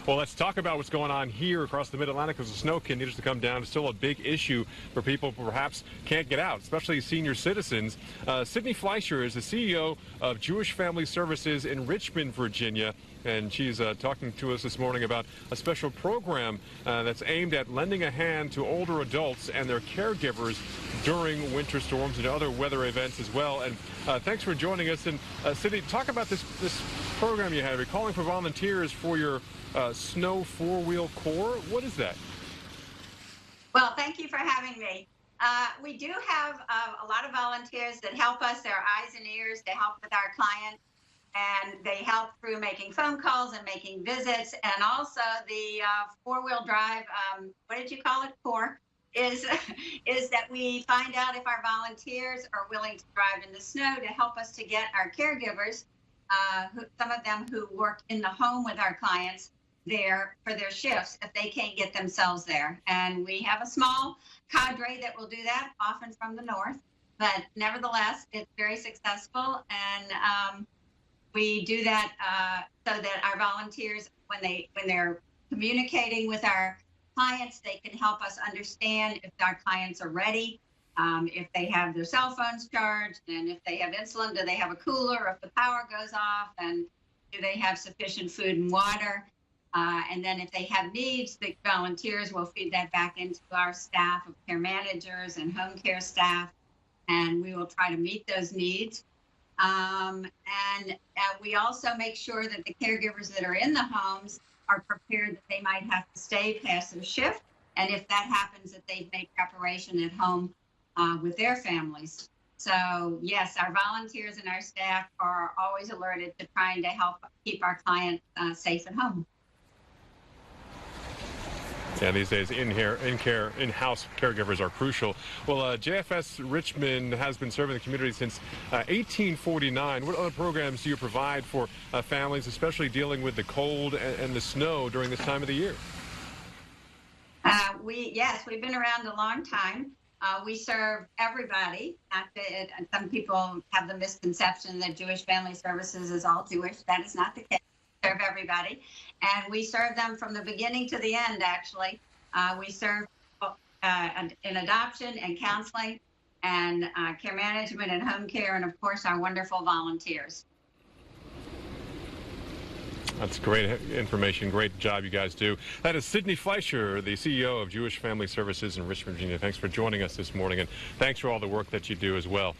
Well, let's talk about what's going on here across the Mid-Atlantic because the snow continues to come down. It's still a big issue for people who perhaps can't get out, especially senior citizens. Sydney Fleischer is the CEO of Jewish Family Services in Richmond, Virginia. And she's talking to us this morning about a special program that's aimed at lending a hand to older adults and their caregivers during winter storms and other weather events as well. And thanks for joining us. And Sydney, talk about this program you have. You're calling for volunteers for your Snow four-wheel corps. What is that? Well, thank you for having me. We do have a lot of volunteers that help us. They're eyes and ears to help with our clients. And they help through making phone calls and making visits. And also the four-wheel drive, what did you call it, corps, is that we find out if our volunteers are willing to drive in the snow to help us to get our caregivers, some of them who work in the home with our clients, there for their shifts if they can't get themselves there. And we have a small cadre that will do that, often from the north. But nevertheless, it's very successful. And we do that so that our volunteers, when they're communicating with our clients, they can help us understand if our clients are ready, if they have their cell phones charged, and if they have insulin, do they have a cooler, if the power goes off, and do they have sufficient food and water. And then if they have needs, the volunteers will feed that back into our staff of care managers and home care staff, and we will try to meet those needs. And we also make sure that the caregivers that are in the homes are prepared that they might have to stay past their shift. And if that happens, that they've made preparation at home with their families. So yes, our volunteers and our staff are always alerted to trying to help keep our clients safe at home. Yeah, these days in-house caregivers are crucial. Well, JFS Richmond has been serving the community since 1849. What other programs do you provide for families, especially dealing with the cold and the snow during this time of the year? Yes, we've been around a long time. We serve everybody. Some people have the misconception that Jewish Family Services is all Jewish. That is not the case. Serve everybody, and we serve them from the beginning to the end. Actually, we serve in adoption and counseling and care management and home care, and of course our wonderful volunteers. That's great information. Great job you guys do. That is Sydney Fleischer, the CEO of Jewish Family Services in Richmond, Virginia. Thanks for joining us this morning, and thanks for all the work that you do as well.